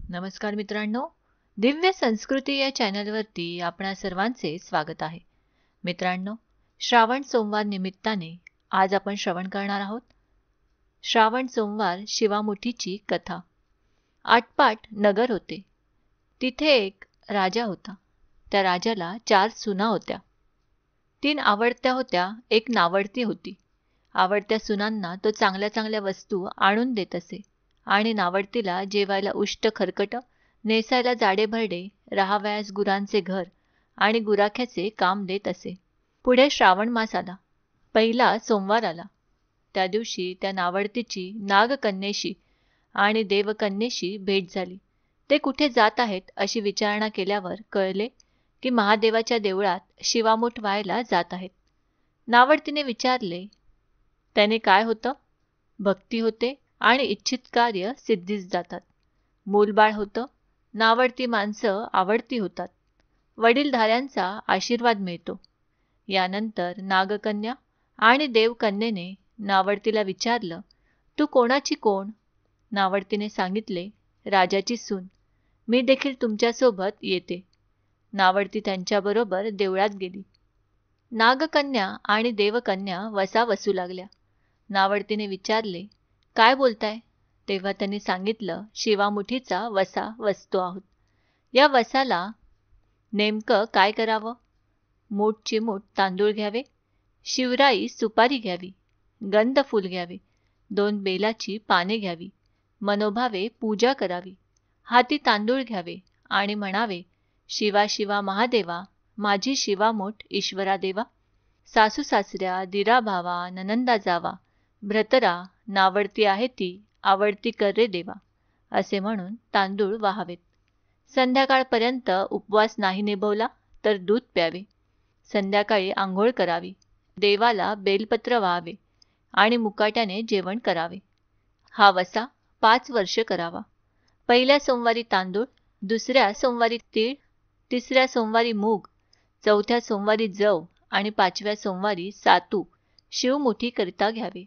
नमस्कार मित्रांनो, दिव्य संस्कृती या चॅनलवरती आपणा सर्वांचे स्वागत आहे. मित्रांनो, श्रावण सोमवार निमित्ताने आज आपण श्रवण करणार आहोत श्रावण सोमवार शिवामुठीची कथा. आटपाट नगर होते. तिथे एक राजा होता. त्या राजाला 4 सुना होत्या. 3 आवडत्या होत्या, एक नावडती होती. आवडत्या सुनांना तो चांगल्या चांगल्या वस्तू आणून देत असे आणि नावडतीला जेवायला उष्ट खरकट, नेसायला जाडे भरडे, राहावयास गुरांचे घर आणि गुराख्याचे काम देत असे. पुढे श्रावण मास आला. पहिला सोमवार आला. त्या दिवशी त्या नावडतीची नागकन्येशी आणि देवकन्येशी भेट झाली. ते कुठे जात आहेत अशी विचारणा केल्यावर कळले की महादेवाच्या देवळात शिवामूठ व्हायला जात आहेत. नावडतीने विचारले, त्याने काय होतं? भक्ती होते आणि इच्छित कार्य सिद्धीस जातात. मूलबाळ होतं. नावडती माणसं आवडती होतात. वडीलधाऱ्यांचा आशीर्वाद मिळतो. यानंतर नागकन्या आणि देवकन्येने नावडतीला विचारलं, तू कोणाची कोण? नावडतीने सांगितले, राजाची सून. मी देखील तुमच्यासोबत येते. नावडती त्यांच्याबरोबर देवळात गेली. नागकन्या आणि देवकन्या वसा वसू लागल्या. नावडतीने विचारले, काय बोलताय? तेव्हा त्यांनी सांगितलं, शिवामुठीचा वसा वसतो आहोत. या वसाला नेमकं काय करावं? मूठची मूठ तांदूळ घ्यावे, शिवराई सुपारी घ्यावी, गंध फूल घ्यावे, 2 बेलाची पाने घ्यावी, मनोभावे पूजा करावी, हाती तांदूळ घ्यावे आणि म्हणावे, शिवा शिवा महादेवा, माझी शिवामूठ ईश्वरा देवा, सासू सासऱ्या, दिरा भावा, ननंदा जावा, भ्रतरा, नावडती आहे ती, आवडती कर रे देवा, असे म्हणून तांदूळ वाहावेत. संध्याकाळपर्यंत उपवास नाही निभवला तर दूध प्यावे. संध्याकाळी आंघोळ करावी, देवाला बेलपत्र वाहावे आणि मुकाट्याने जेवण करावे. हा वसा 5 वर्ष करावा. पहिल्या सोमवारी तांदूळ, दुसऱ्या सोमवारी तीळ, तिसऱ्या सोमवारी मूग, चौथ्या सोमवारी जव आणि 5व्या सोमवारी सातू शिवमुठीकरिता घ्यावे.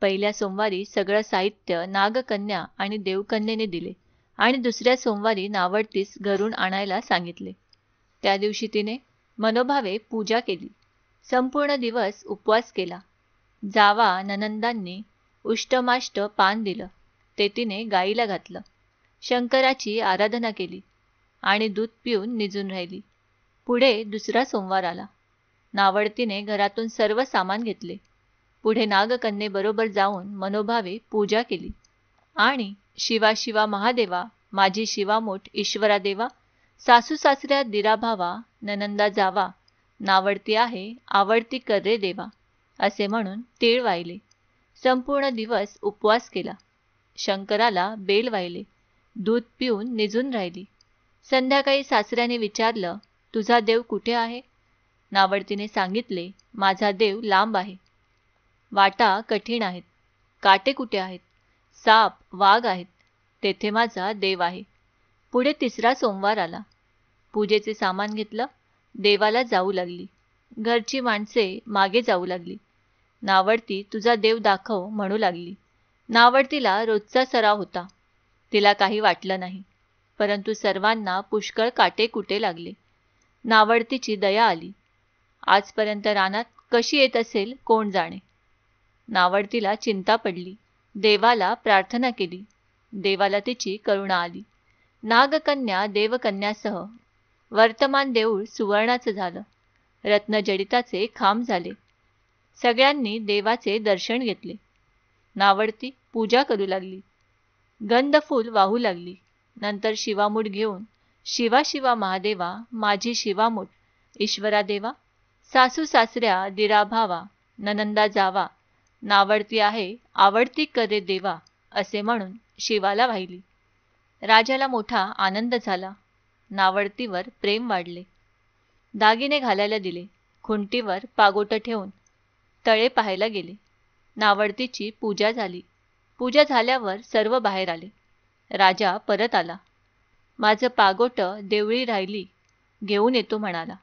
पहिल्या सोमवारी सगळं साहित्य नागकन्या आणि देवकन्येने दिले आणि दुसऱ्या सोमवारी नावडतीस घरून आणायला सांगितले. त्या दिवशी तिने मनोभावे पूजा केली. संपूर्ण दिवस उपवास केला. जावा ननंदांनी उष्टमाष्ट पान दिलं, ते तिने गाईला घातलं. शंकराची आराधना केली आणि दूध पिऊन निजून राहिली. पुढे दुसरा सोमवार आला. नावडतीने घरातून सर्व सामान घेतले. पुढे नागकन्येबरोबर जाऊन मनोभावे पूजा केली आणि शिवा शिवा महादेवा, माझी शिवामूठ ईश्वरा देवा, सासू सासऱ्या दिरा भावा, ननंदा जावा, नावडती आहे, आवडती कर रे देवा, असे म्हणून तीळ वाहिले. संपूर्ण दिवस उपवास केला. शंकराला बेल वाहिले. दूध पिऊन निजून राहिली. संध्याकाळी सासऱ्याने विचारलं, तुझा देव कुठे आहे? नावडतीने सांगितले, माझा देव लांब आहे. वाटा कठीण आहेत. काटे कुठे आहेत? साप वाघ आहेत. तेथे माझा देव आहे. पुढे तिसरा सोमवार आला. पूजेचे सामान घेतलं. देवाला जाऊ लागली. घरची माणसे मागे जाऊ लागली. नावडती तुझा देव दाखव म्हणू लागली. नावडतीला रोजचा सराव होता. तिला काही वाटलं नाही. परंतु सर्वांना पुष्कळ काटे कुटे लागले. नावडतीची दया आली. आजपर्यंत रानात कशी येत असेल कोण जाणे. नावडतीला चिंता पडली. देवाला प्रार्थना केली. देवाला तिची करुणा आली. नागकन्या देवकन्यासह वर्तमान देऊळ सुवर्णाचं झालं. रत्नजडिताचे खांब झाले. सगळ्यांनी देवाचे दर्शन घेतले. नावडती पूजा करू लागली. गंधफूल वाहू लागली. नंतर शिवामूठ घेऊन, शिवा शिवा महादेवा, माझी शिवामूठ ईश्वरा देवा, सासू सासऱ्या, दिरा भावा, ननंदा जावा, नावडती आहे, आवडती कर रे देवा, असे म्हणून शिवाला वाहिली. राजाला मोठा आनंद झाला. नावडतीवर प्रेम वाढले. दागिने घालायला दिले. खुंटीवर पागोटं ठेवून तळे पाहायला गेले. नावडतीची पूजा झाली. पूजा झाल्यावर सर्व बाहेर आले. राजा परत आला. माझं पागोटं देवळी राहिली, घेऊन येतो म्हणाला.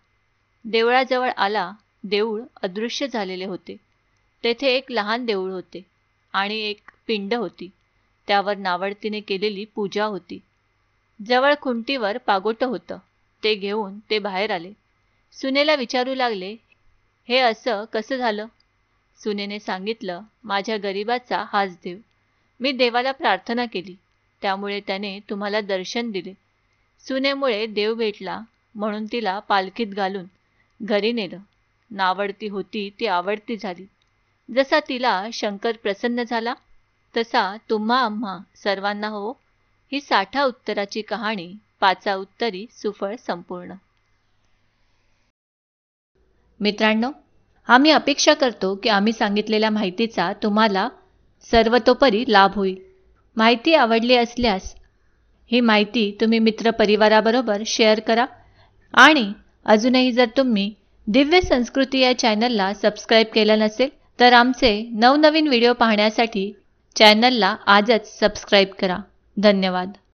देवळाजवळ आला. देऊळ अदृश्य झालेले होते. तेथे एक लहान देऊळ होते आणि एक पिंड होती. त्यावर नावडतीने केलेली पूजा होती. जवळ खुंटीवर पागोटं होतं. ते घेऊन ते बाहेर आले. सुनेला विचारू लागले, हे असं कसं झालं? सुनेने सांगितलं, माझ्या गरिबाचा हाच देव. मी देवाला प्रार्थना केली, त्यामुळे त्याने तुम्हाला दर्शन दिले. सुनेमुळे देव भेटला म्हणून तिला पालखीत घालून घरी नेलं. नावडती होती ती आवडती झाली. जसा तिला शंकर प्रसन्न झाला, तसा तुम्हा आम्हा सर्वांना हो. ही 60 उत्तराची कहाणी 5 उत्तरी सुफळ संपूर्ण. मित्रांनो, आम्ही अपेक्षा करतो की आम्ही सांगितलेल्या माहितीचा तुम्हाला सर्वतोपरी लाभ होईल. माहिती आवडली असल्यास ही माहिती तुम्ही मित्रपरिवाराबरोबर शेअर करा आणि अजूनही जर तुम्ही दिव्य संस्कृती या चॅनलला सबस्क्राईब केलं नसेल तर आमचे नवनवीन व्हिडिओ पाहण्यासाठी चॅनलला आजच सबस्क्राईब करा. धन्यवाद.